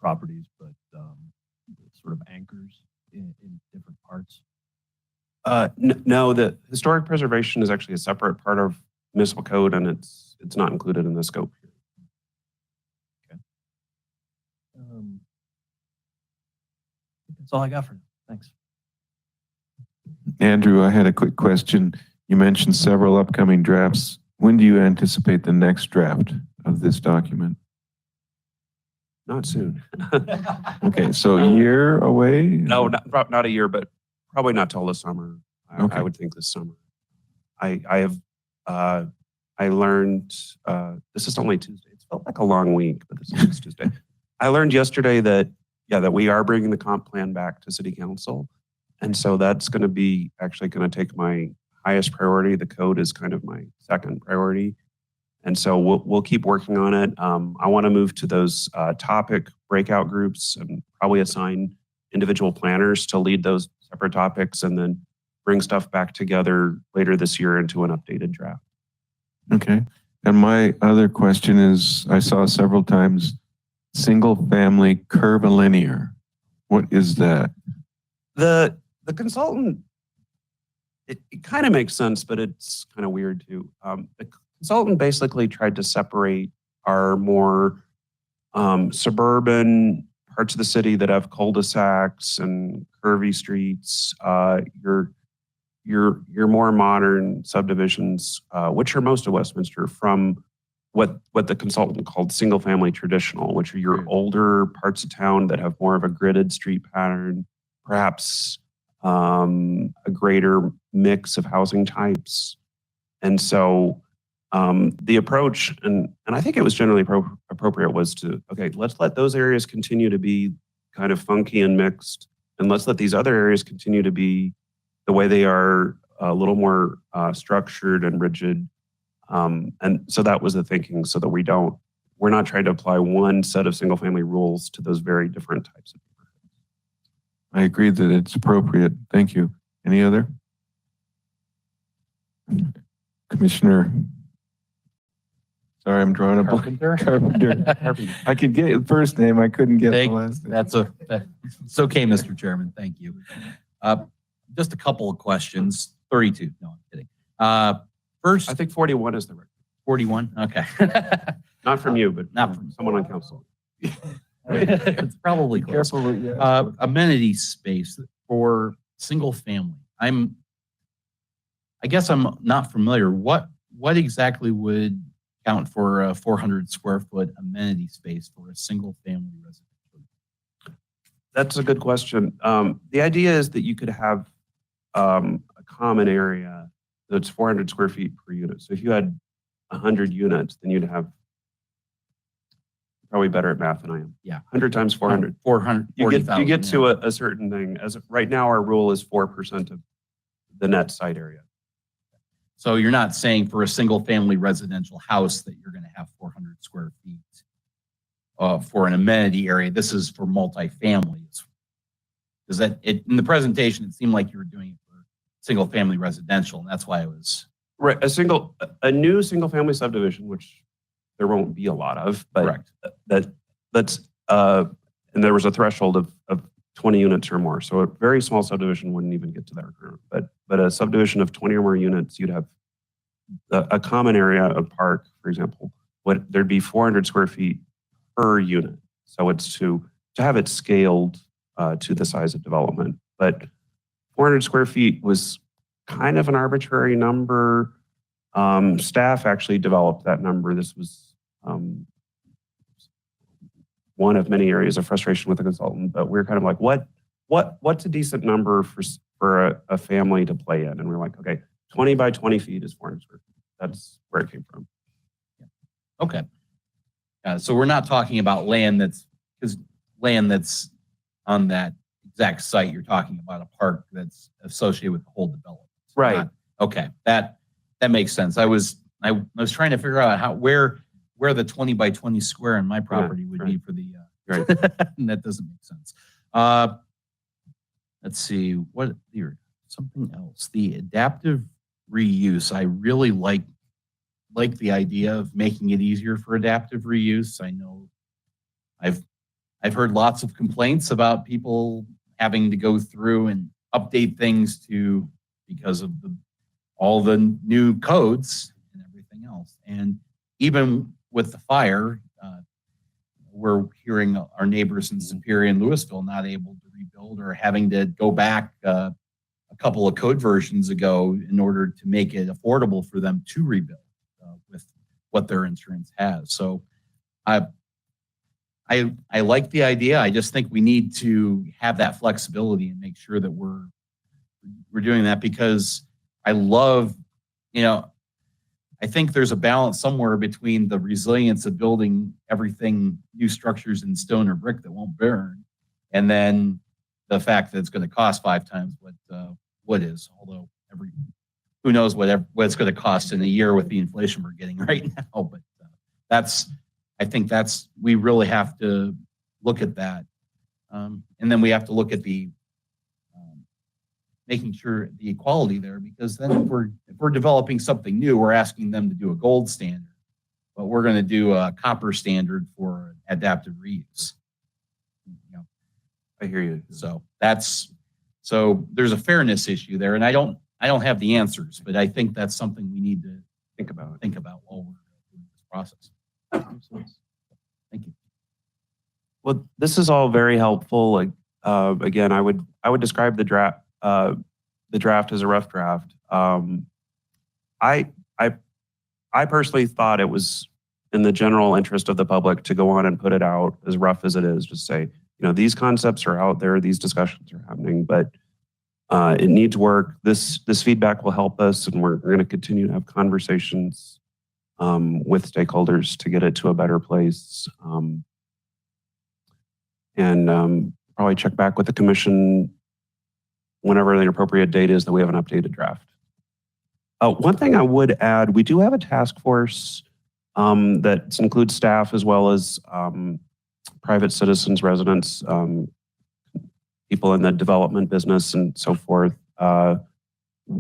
properties, but sort of anchors in different parts? No, the historic preservation is actually a separate part of municipal code and it's not included in the scope here. Okay. That's all I got for now. Thanks. Andrew, I had a quick question. You mentioned several upcoming drafts. When do you anticipate the next draft of this document? Not soon. Okay, so a year away? No, not a year, but probably not till the summer. Okay. I would think this summer. I learned, this is only Tuesday. It felt like a long week, but this is Tuesday. I learned yesterday that we are bringing the comp plan back to city council. And so that's going to be actually going to take my highest priority. The code is kind of my second priority. And so we'll keep working on it. I want to move to those topic breakout groups and probably assign individual planners to lead those separate topics and then bring stuff back together later this year into an updated draft. Okay. And my other question is, I saw several times single family curvilinear. What is that? The consultant, it kind of makes sense, but it's kind of weird too. The consultant basically tried to separate our more suburban parts of the city that have cul-de-sacs and curvy streets, your more modern subdivisions, which are most of Westminster, from what the consultant called single family traditional, which are your older parts of town that have more of a gridded street pattern, perhaps a greater mix of housing types. And so the approach, and I think it was generally appropriate, was to, okay, let's let those areas continue to be kind of funky and mixed, and let's let these other areas continue to be the way they are, a little more structured and rigid. And so that was the thinking, so that we're not trying to apply one set of single family rules to those very different types of neighborhoods. I agree that it's appropriate. Thank you. Any other? Commissioner. Sorry, I'm drawing a blank. Carpenter. I could get the first name. I couldn't get the last name. It's okay, Mr. Chairman. Thank you. Just a couple of questions. 32. No, I'm kidding. First, I think 41 is the record. 41. Okay. Not from you, but Not from someone on council. It's probably close. Careful. Amenity space for single family. I guess I'm not familiar. What exactly would count for a 400 square foot amenity space for a single family residential? That's a good question. The idea is that you could have a common area that's 400 square feet per unit. So if you had 100 units, then you'd have, probably better at math than I am. Yeah. 100 times 400. 400. You get to a certain thing. As of right now, our rule is 4% of the net site area. So you're not saying for a single family residential house that you're going to have 400 square feet for an amenity area. This is for multifamily. Because in the presentation, it seemed like you were doing it for single family residential, and that's why I was, Right, a new single-family subdivision, which there won't be a lot of, but Correct. that's, and there was a threshold of 20 units or more. So a very small subdivision wouldn't even get to that requirement. But a subdivision of 20 or more units, you'd have a common area of park, for example, there'd be 400 square feet per unit. So it's to have it scaled to the size of development. But 400 square feet was kind of an arbitrary number. Staff actually developed that number. This was one of many areas of frustration with the consultant, but we were kind of like, what's a decent number for a family to play in? And we're like, okay, 20 by 20 feet is 400 square feet. That's where it came from. okay. So we're not talking about land that's on that exact site. You're talking about a park that's associated with the whole development. Right. Okay, that makes sense. I was trying to figure out where the 20 by 20 square in my property would be for the, Right. and that doesn't make sense. Let's see, what here, something else. The adaptive reuse, I really like the idea of making it easier for adaptive reuse. I know I've heard lots of complaints about people having to go through and update things because of all the new codes and everything else. And even with the fire, we're hearing our neighbors in Superior and Louisville not able to rebuild or having to go back a couple of code versions ago in order to make it affordable for them to rebuild with what their insurance has. So I like the idea. I just think we need to have that flexibility and make sure that we're doing that, because I love, I think there's a balance somewhere between the resilience of building everything, new structures in stone or brick that won't burn, and then the fact that it's going to cost 5 times what wood is. Although who knows what it's going to cost in a year with the inflation we're getting right now. But I think we really have to look at that, and then we have to look at the making sure the equality there, because then if we're developing something new, we're asking them to do a gold standard, but we're going to do a copper standard for adaptive reuse. I hear you. So there's a fairness issue there, and I don't have the answers, but I think that's something we need to Think about it. think about while we're doing this process. Thank you. Well, this is all very helpful. Like, again, I would describe the draft as a rough draft. I personally thought it was in the general interest of the public to go on and put it out as rough as it is. Just say, these concepts are out there, these discussions are happening, but it needs work. This feedback will help us, and we're going to continue to have conversations with stakeholders to get it to a better place. And probably check back with the commission whenever the appropriate date is that we have an updated draft. One thing I would add, we do have a task force that includes staff as well as private citizens, residents, people in the development business and so forth.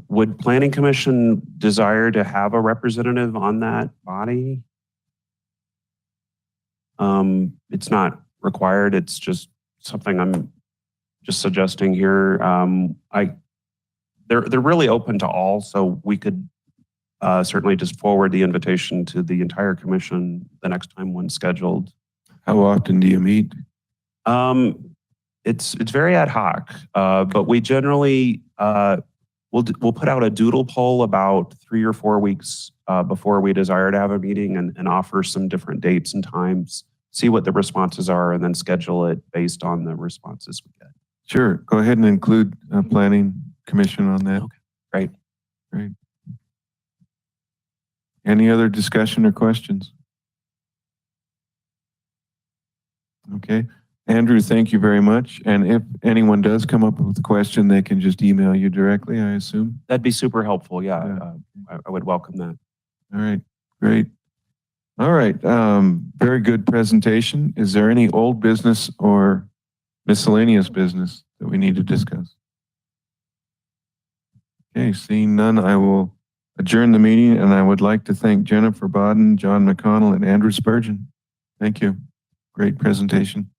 Would Planning Commission desire to have a representative on that body? It's not required. It's just something I'm just suggesting here. They're really open to all, so we could certainly just forward the invitation to the entire commission the next time one's scheduled. How often do you meet? It's very ad hoc, but we generally we'll put out a doodle poll about 3 or 4 weeks before we desire to have a meeting and offer some different dates and times, see what the responses are, and then schedule it based on the responses we get. Sure. Go ahead and include Planning Commission on that. Okay. Great. Great. Any other discussion or questions? Okay. Andrew, thank you very much. And if anyone does come up with a question, they can just email you directly, I assume? That'd be super helpful. Yeah, I would welcome that. All right, great. All right, very good presentation. Is there any old business or miscellaneous business that we need to discuss? Okay, seeing none, I will adjourn the meeting, and I would like to thank Jennifer Bodden, John McConnell, and Andrew Spurgeon. Thank you. Great presentation.